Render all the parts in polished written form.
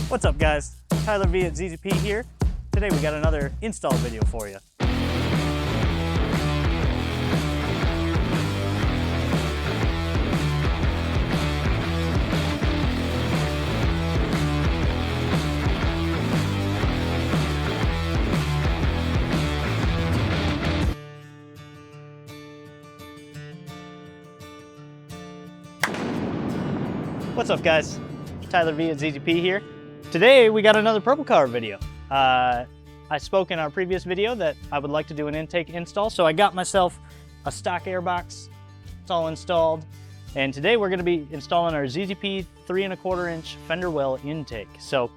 What's up guys? Tyler V at ZZP here. Today we got another install video for you. What's up guys? Tyler V at ZZP here. Today we got another purple car video. I spoke in our previous video that I would like to do an intake install, so I got myself a stock airbox. It's all installed, and today we're going to be installing our ZZP 3¼ inch Fenderwell intake. So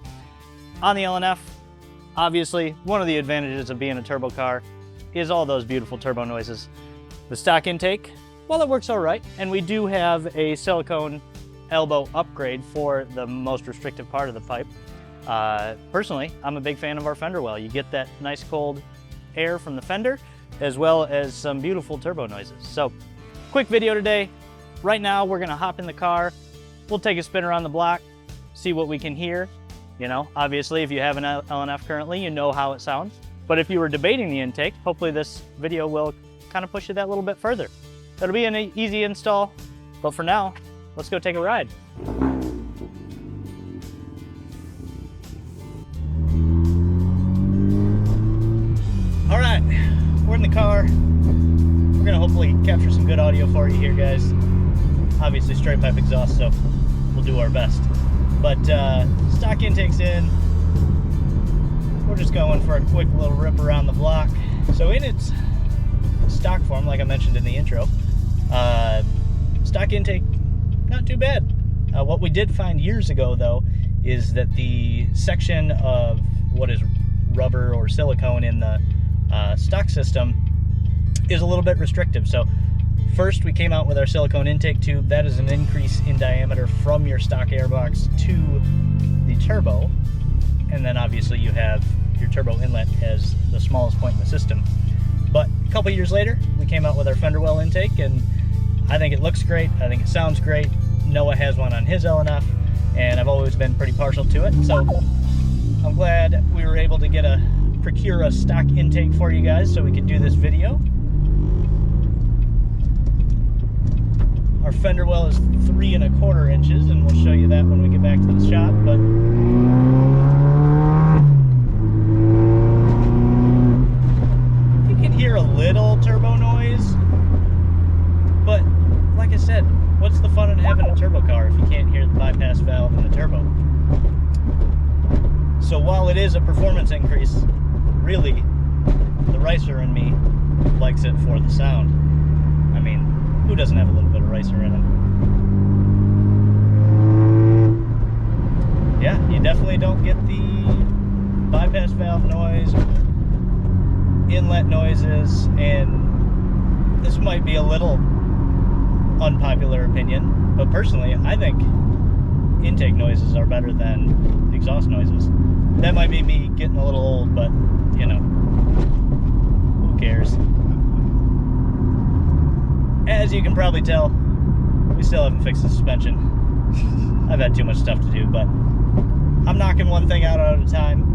on the LNF, obviously one of the advantages of being a turbo car is all those beautiful turbo noises. The stock intake, well, it works all right, and we do have a silicone elbow upgrade for the most restrictive part of the pipe. Personally, I'm a big fan of our Fenderwell. You get that nice cold air from the fender, as well as some beautiful turbo noises. So, quick video today. Right now, we're gonna hop in the car. We'll take a spin around the block, see what we can hear. You know, obviously, if you have an LNF currently, you know how it sounds. But if you were debating the intake, hopefully this video will kind of push you that little bit further. It'll be an easy install, but for now, let's go take a ride. All right, we're in the car. We're gonna hopefully capture some good audio for you here, guys. Obviously straight pipe exhaust, so we'll do our best. But stock intake's in. We're just going for a quick little rip around the block. So in its stock form, like I mentioned in the intro, stock intake, not too bad. What we did find years ago, though, is that the section of what is rubber or silicone in the stock system is a little bit restrictive. So first we came out with our silicone intake tube. That is an increase in diameter from your stock airbox to the turbo. And then obviously you have your turbo inlet as the smallest point in the system. But a couple years later, we came out with our Fenderwell intake, and I think it looks great. I think it sounds great. Noah has one on his LNF, and I've always been pretty partial to it. So I'm glad we were able to procure a stock intake for you guys so we could do this video. Our Fenderwell is 3¼ inches, and we'll show you that when we get back to the shop. But you can hear a little turbo noise, but like I said, what's the fun in having a turbo car if you can't hear the bypass valve in the turbo? So while it is a performance increase, really, the ricer in me likes it for the sound. I mean, who doesn't have a little bit of ricer in it? Yeah, you definitely don't get the bypass valve noise, inlet noises, and this might be a little unpopular opinion, but personally, I think intake noises are better than exhaust noises. That might be me getting a little old, but you know, who cares? As you can probably tell, we still haven't fixed the suspension. I've had too much stuff to do, but I'm knocking one thing out at a time.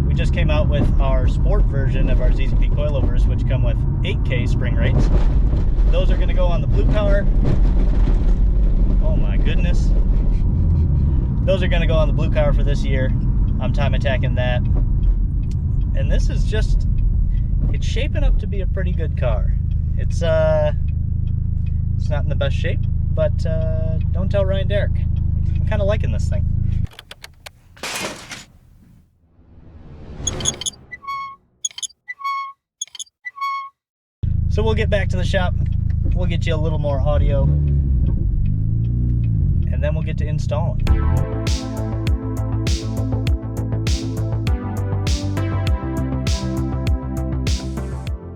We just came out with our sport version of our ZZP coilovers, which come with 8K spring rates. Those are going to go on the blue car. Oh my goodness. Those are going to go on the blue car for this year. I'm time attacking that. And this is just, it's shaping up to be a pretty good car. It's not in the best shape, but don't tell Ryan Derrick. I'm kind of liking this thing. So we'll get back to the shop. We'll get you a little more audio, and then we'll get to installing.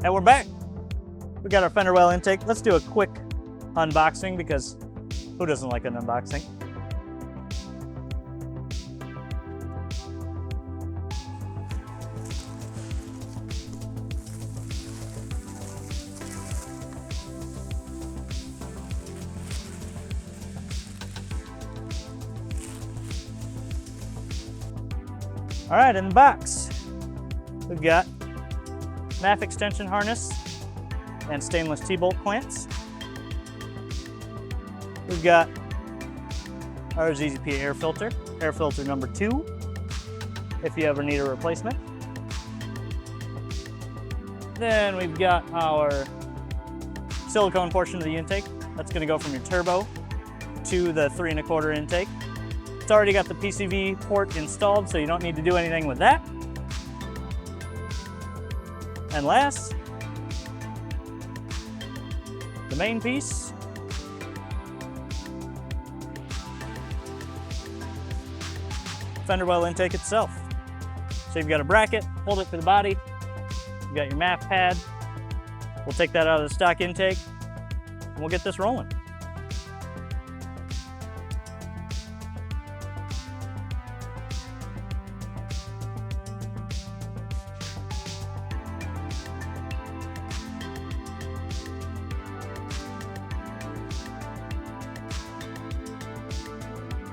And we're back. We got our Fenderwell intake. Let's do a quick unboxing, because who doesn't like an unboxing? All right, in the box, we've got MAF extension harness and stainless T-bolt clamps. We've got our ZZP air filter number 2, if you ever need a replacement. Then we've got our silicone portion of the intake. That's gonna go from your turbo to the 3 1/4 intake. It's already got the PCV port installed, so you don't need to do anything with that. And last, the main piece. Fenderwell intake itself. So you've got a bracket, hold it for the body. You've got your MAF pad. We'll take that out of the stock intake and we'll get this rolling.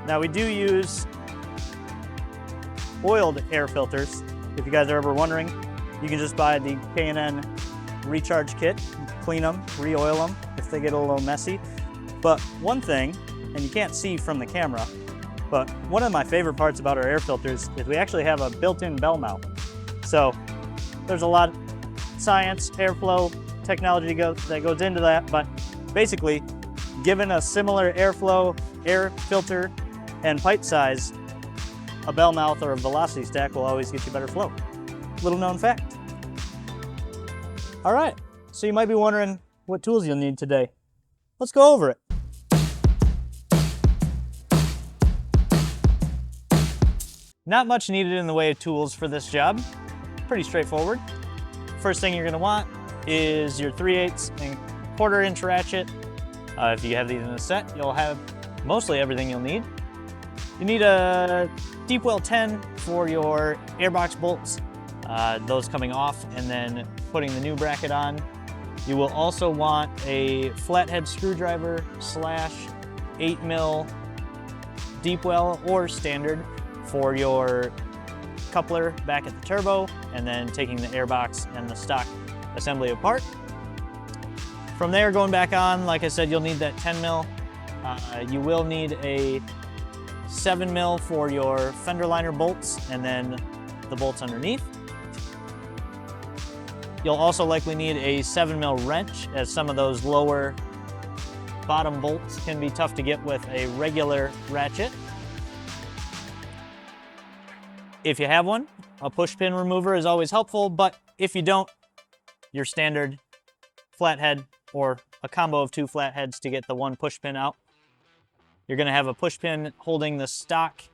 Now we do use oiled air filters. If you guys are ever wondering, you can just buy the K&N recharge kit, clean them, re-oil them if they get a little messy. But one thing, and you can't see from the camera, but one of my favorite parts about our air filters is we actually have a built-in bell mount. So there's a lot of science, airflow, technology that goes into that, but basically, given a similar airflow, air filter, and pipe size, a bell mouth or a velocity stack will always get you better flow. Little known fact. All right, so you might be wondering what tools you'll need today. Let's go over it. Not much needed in the way of tools for this job. Pretty straightforward. First thing you're gonna want is your 3/8 and 1/4 inch ratchet. If you have these in a set, you'll have mostly everything you'll need. You need a deep well 10 for your airbox bolts, those coming off and then putting the new bracket on. You will also want a flathead screwdriver / 8mm deep well or standard for your coupler back at the turbo and then taking the airbox and the stock assembly apart. From there, going back on, like I said, you'll need that 10mm. You will need a 7mm for your fender liner bolts and then the bolts underneath. You'll also likely need a 7mm wrench, as some of those lower bottom bolts can be tough to get with a regular ratchet. If you have one, a push pin remover is always helpful, but if you don't, your standard flathead or a combo of 2 flatheads to get the 1 push pin out. You're gonna have a push pin holding the stock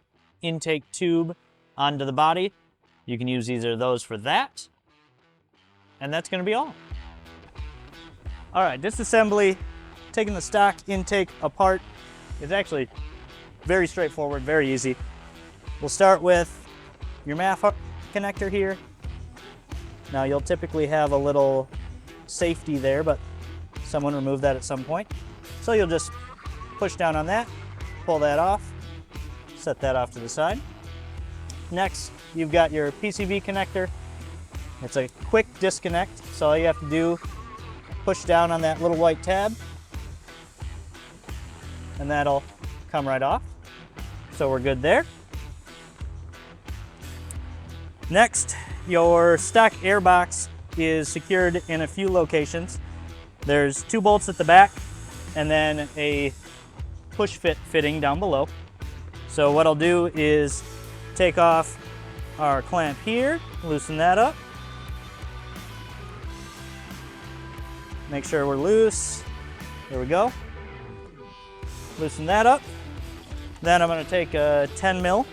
intake tube onto the body. You can use either of those for that. And that's gonna be all. All right, disassembly, taking the stock intake apart is actually very straightforward, very easy. We'll start with your MAF connector here. Now you'll typically have a little safety there, but someone removed that at some point. So you'll just push down on that, pull that off, set that off to the side. Next, you've got your PCV connector. It's a quick disconnect, so all you have to do, push down on that little white tab, and that'll come right off. So we're good there. Next, your stock airbox is secured in a few locations. There's 2 bolts at the back, and then a push fit fitting down below. So what I'll do is take off our clamp here, loosen that up. Make sure we're loose. There we go. Loosen that up. Then I'm going to take a 10mm.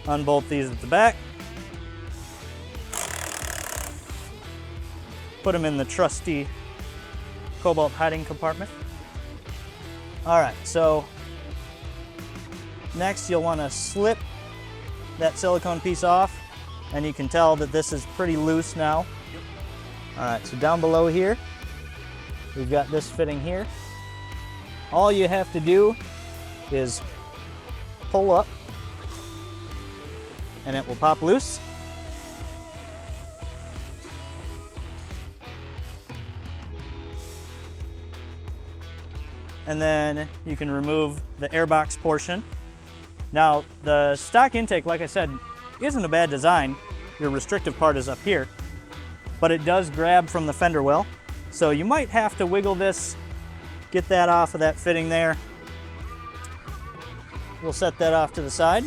Unbolt these at the back. Put them in the trusty COBALT hiding compartment. All right, so next you'll want to slip that silicone piece off, and you can tell that this is pretty loose now. All right, so down below here, we've got this fitting here. All you have to do is pull up and it will pop loose. And then you can remove the airbox portion. Now, the stock intake, like I said, isn't a bad design. Your restrictive part is up here, but it does grab from the Fenderwell. So you might have to wiggle this, get that off of that fitting there. We'll set that off to the side.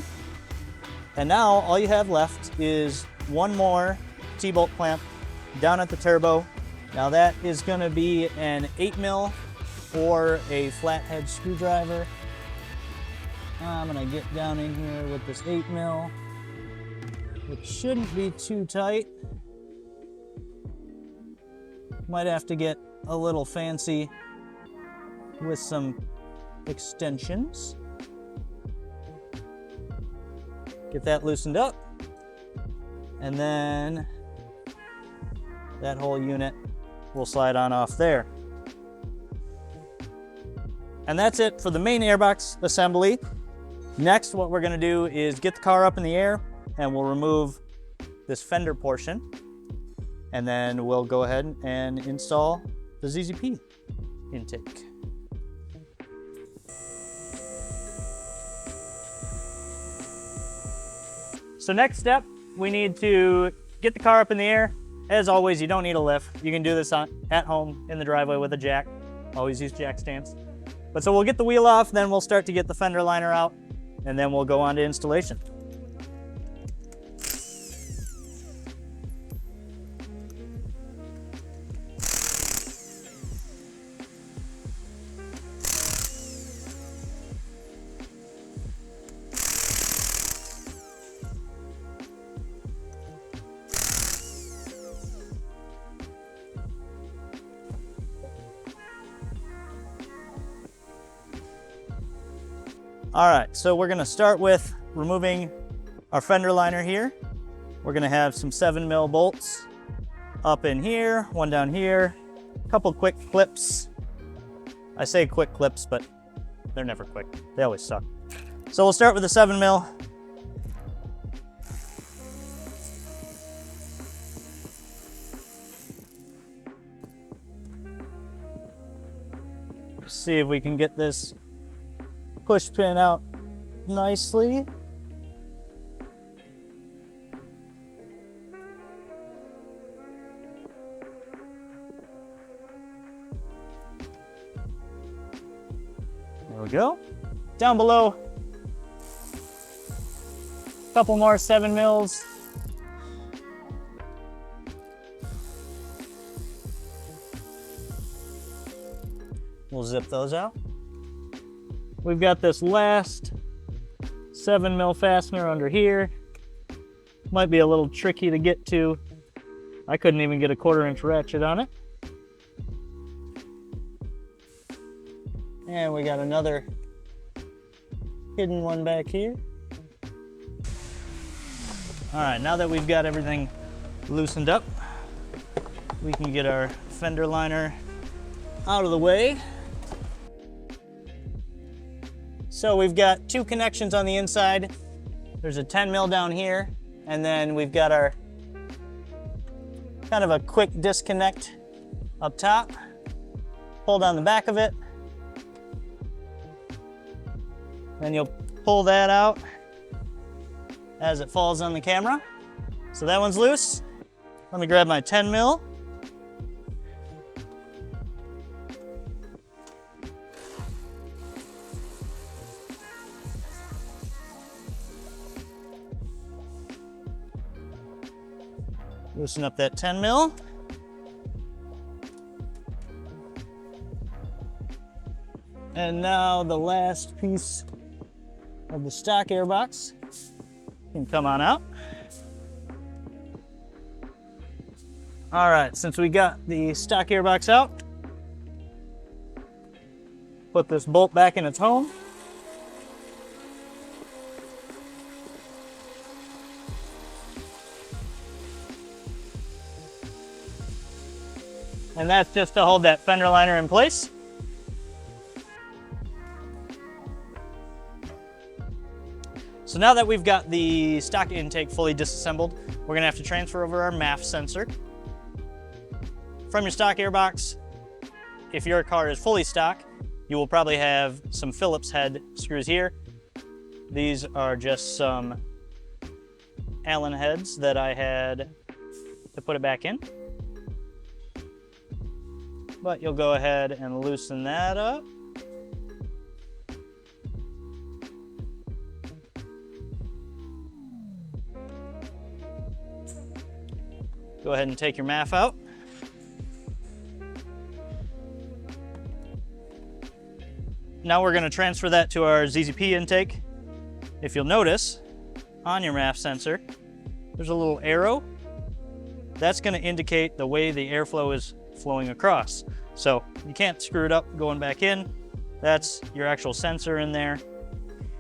And now all you have left is one more T-bolt clamp down at the turbo. Now that is gonna be an 8mm or a flathead screwdriver. I'm gonna get down in here with this 8mm. It shouldn't be too tight. Might have to get a little fancy with some extensions. Get that loosened up. And then that whole unit will slide on off there. And that's it for the main airbox assembly. Next, what we're gonna do is get the car up in the air and we'll remove this fender portion. And then we'll go ahead and install the ZZP intake. So next step, we need to get the car up in the air. As always, you don't need a lift. You can do this at home in the driveway with a jack. Always use jack stands. But so we'll get the wheel off, then we'll start to get the fender liner out, and then we'll go on to installation. All right, so we're gonna start with removing our fender liner here. We're gonna have some 7mm bolts up in here, one down here, a couple quick clips. I say quick clips, but they're never quick. They always suck. So we'll start with the 7mm. See if we can get this push pin out nicely. There we go. Down below, a couple more 7mm. We'll zip those out. We've got this last 7mm fastener under here. Might be a little tricky to get to. I couldn't even get a 1/4-inch ratchet on it. And we got another hidden one back here. All right, now that we've got everything loosened up, we can get our fender liner out of the way. So we've got two connections on the inside. There's a 10mm down here, and then we've got our kind of a quick disconnect up top. Pull down the back of it. Then you'll pull that out as it falls on the camera. So that one's loose. Let me grab my 10mm. Loosen up that 10mm. And now the last piece of the stock airbox can come on out. All right, since we got the stock airbox out, put this bolt back in its home. And that's just to hold that fender liner in place. So now that we've got the stock intake fully disassembled, we're gonna have to transfer over our MAF sensor. From your stock airbox, if your car is fully stock, you will probably have some Phillips head screws here. These are just some Allen heads that I had to put it back in. But you'll go ahead and loosen that up. Go ahead and take your MAF out. Now we're going to transfer that to our ZZP intake. If you'll notice, on your MAF sensor, there's a little arrow. That's going to indicate the way the airflow is flowing across. So you can't screw it up going back in. That's your actual sensor in there.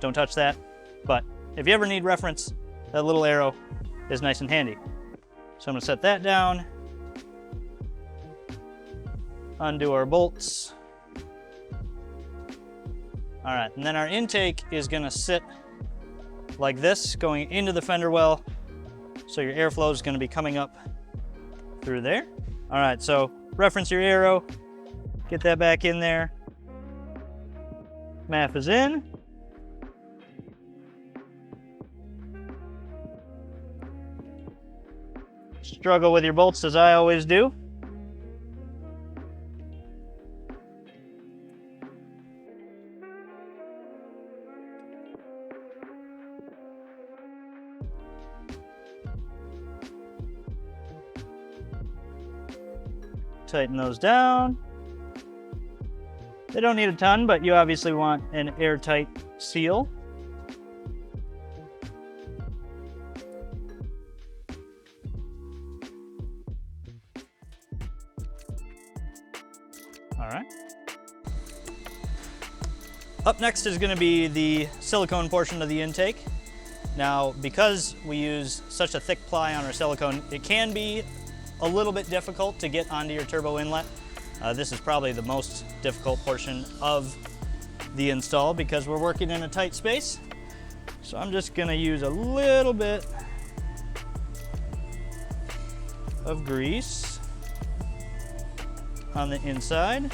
Don't touch that. But if you ever need reference, that little arrow is nice and handy. So I'm going to set that down. Undo our bolts. All right, and then our intake is going to sit like this, going into the Fenderwell. So your airflow is going to be coming up through there. All right, so reference your arrow, get that back in there. MAF is in. Struggle with your bolts as I always do. Tighten those down. They don't need a ton, but you obviously want an airtight seal. All right. Up next is going to be the silicone portion of the intake. Now, because we use such a thick ply on our silicone, it can be a little bit difficult to get onto your turbo inlet. This is probably the most difficult portion of the install because we're working in a tight space. So I'm just going to use a little bit of grease on the inside.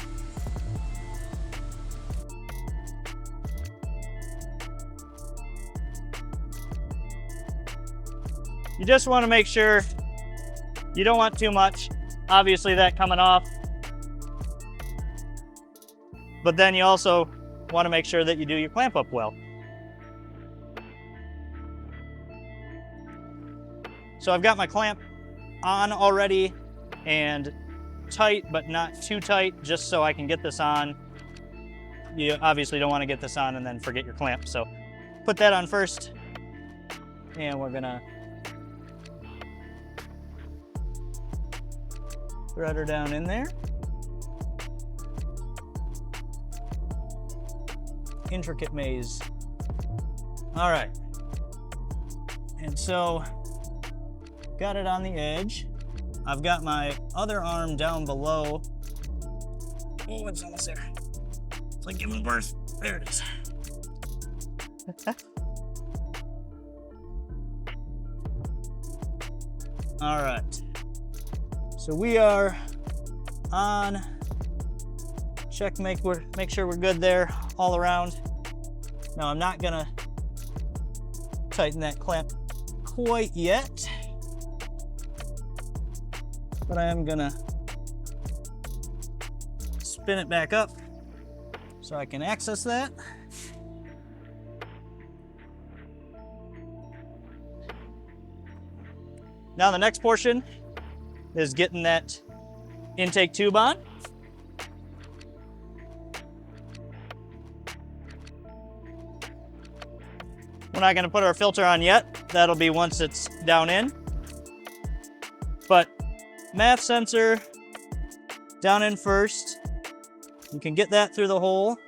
You just want to make sure you don't want too much. Obviously that coming off. But then you also want to make sure that you do your clamp up well. So I've got my clamp on already and tight, but not too tight, just so I can get this on. You obviously don't want to get this on and then forget your clamp. So put that on first, and we're gonna thread her down in there. Intricate maze. All right. And so, got it on the edge. I've got my other arm down below. Oh, it's almost there. It's like giving birth. There it is. All right. So we are on. Check, make sure we're good there all around. Now I'm not gonna tighten that clamp quite yet, but I am gonna spin it back up so I can access that. Now the next portion is getting that intake tube on. We're not going to put our filter on yet. That'll be once it's down in. But MAF sensor down in first. You can get that through the hole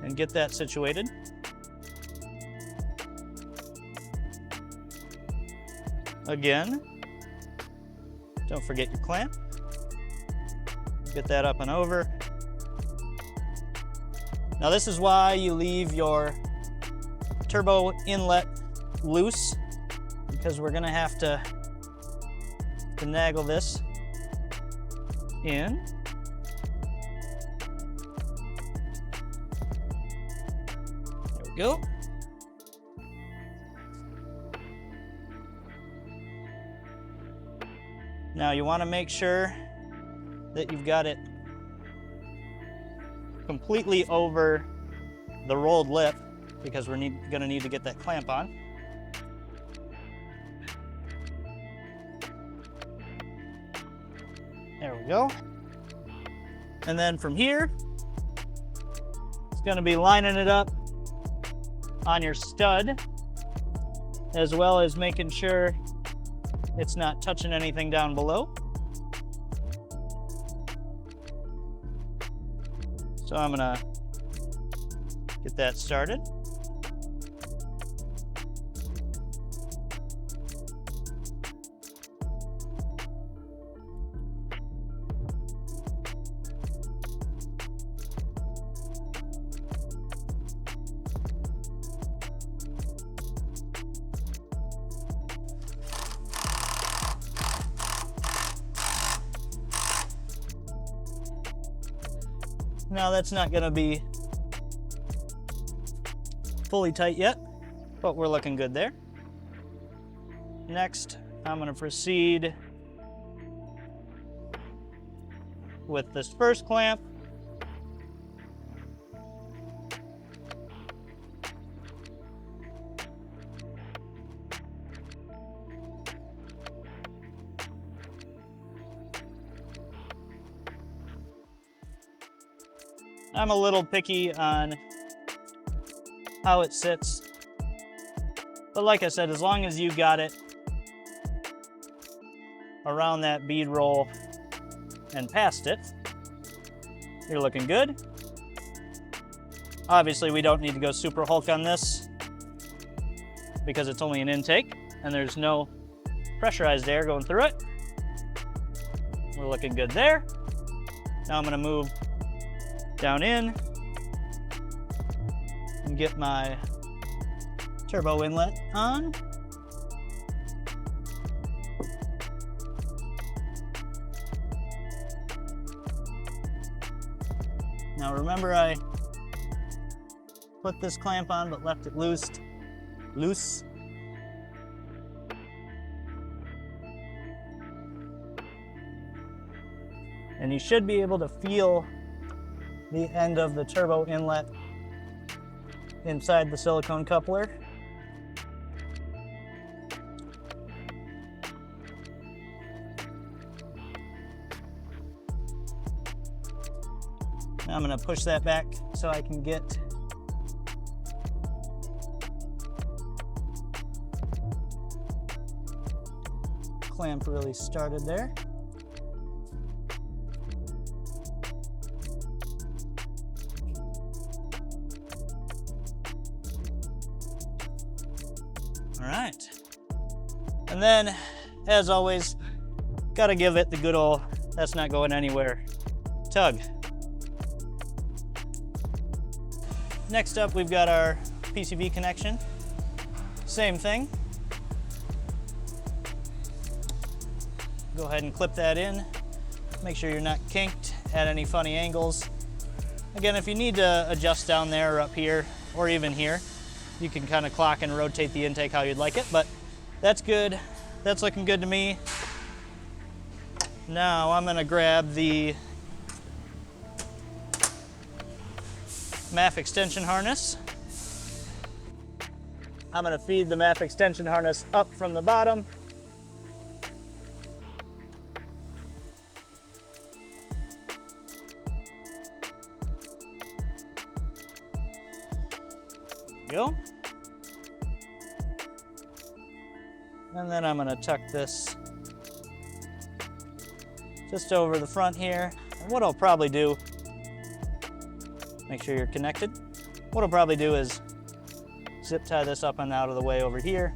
and get that situated. Again, don't forget your clamp. Get that up and over. Now this is why you leave your turbo inlet loose, because we're gonna have to finagle this in. There we go. Now you want to make sure that you've got it completely over the rolled lip, because we're gonna need to get that clamp on. There we go. And then from here, it's gonna be lining it up on your stud, as well as making sure it's not touching anything down below. So I'm gonna get that started. Now that's not gonna be fully tight yet, but we're looking good there. Next, I'm gonna proceed with this first clamp. I'm a little picky on how it sits, but like I said, as long as you got it around that bead roll and past it, you're looking good. Obviously, we don't need to go super Hulk on this because it's only an intake and there's no pressurized air going through it. We're looking good there. Now I'm gonna move down in and get my turbo inlet on. Now remember, I put this clamp on but left it loose. And you should be able to feel the end of the turbo inlet inside the silicone coupler. Now I'm going to push that back so I can get clamp really started there. All right, and then, as always, gotta give it the good old, that's not going anywhere, tug. Next up, we've got our PCV connection. Same thing. Go ahead and clip that in. Make sure you're not kinked at any funny angles. Again, if you need to adjust down there or up here, or even here, you can kind of clock and rotate the intake how you'd like it, but that's good. That's looking good to me. Now I'm gonna grab the MAF extension harness. I'm gonna feed the MAF extension harness up from the bottom. Go. And then I'm going to tuck this just over the front here. And what I'll probably do, make sure you're connected. What I'll probably do is zip tie this up and out of the way over here.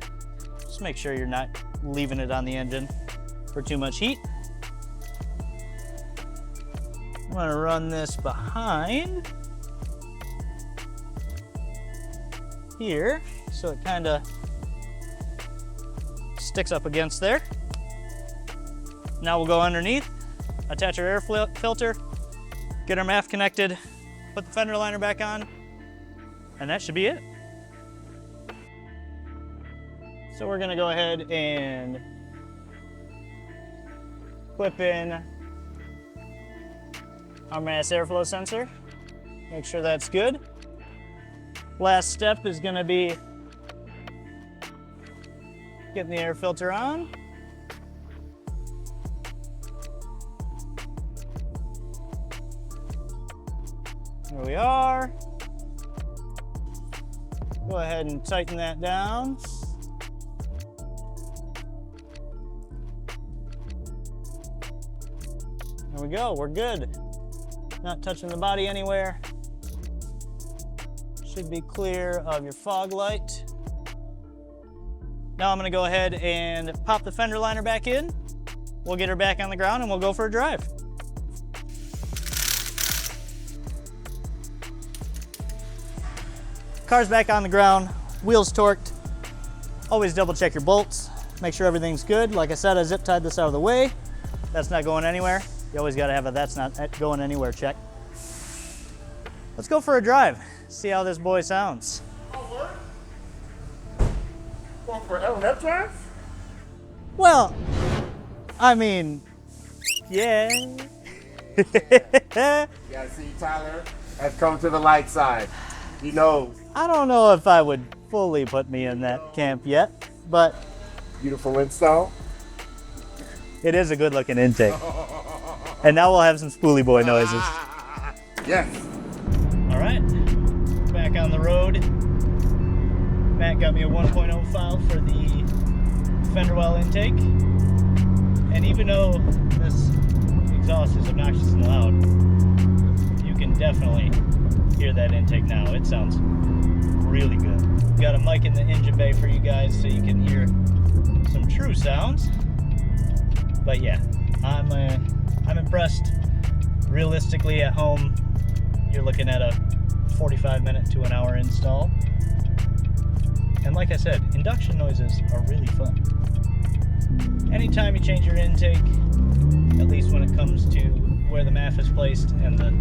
Just make sure you're not leaving it on the engine for too much heat. I'm going to run this behind here so it kind of sticks up against there. Now we'll go underneath, attach our air filter, get our MAF connected, put the fender liner back on, and that should be it. So we're gonna go ahead and clip in our mass airflow sensor. Make sure that's good. Last step is gonna be getting the air filter on. There we are. Go ahead and tighten that down. There we go, we're good. Not touching the body anywhere. Should be clear of your fog light. Now I'm gonna go ahead and pop the fender liner back in. We'll get her back on the ground and we'll go for a drive. Car's back on the ground, wheels torqued. Always double check your bolts, make sure everything's good. Like I said, I zip tied this out of the way. That's not going anywhere. You always gotta have a that's not going anywhere check. Let's go for a drive, see how this boy sounds. Oh, what? Going for LNF drive? Well, I mean, yeah. Yeah, see, Tyler has come to the light side. He knows. I don't know if I would fully put me in that camp yet, but Beautiful install. it is a good looking intake. And now we'll have some spoolie boy noises. Yes. All right, back on the road. Matt got me a 1.0 file for the Fenderwell intake. And even though this exhaust is obnoxious and loud, you can definitely hear that intake now. It sounds really good. Got a mic in the engine bay for you guys so you can hear some true sounds. But yeah, I'm impressed. Realistically, at home, you're looking at a 45-minute to an hour install. And like I said, induction noises are really fun. Anytime you change your intake, at least when it comes to where the MAF is placed and the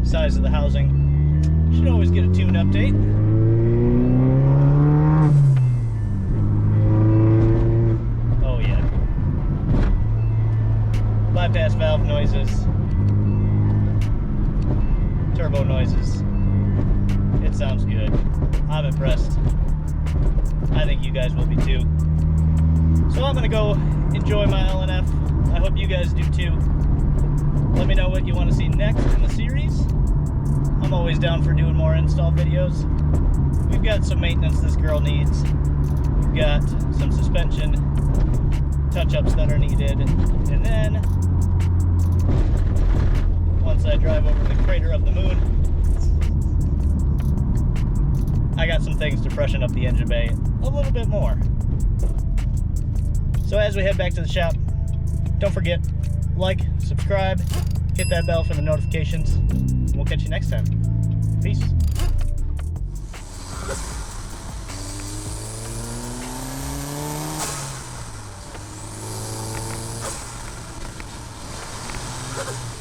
size of the housing, you should always get a tune update. Oh yeah. Bypass valve noises, turbo noises. It sounds good. I'm impressed. I think you guys will be too. So I'm gonna go enjoy my LNF. I hope you guys do too. Let me know what you want to see next in the series. I'm always down for doing more install videos. We've got some maintenance this girl needs. We've got some suspension touch-ups that are needed. And then, once I drive over the crater of the moon, I got some things to freshen up the engine bay a little bit more. So as we head back to the shop, don't forget, like, subscribe, hit that bell for the notifications. We'll catch you next time. Peace. Yes.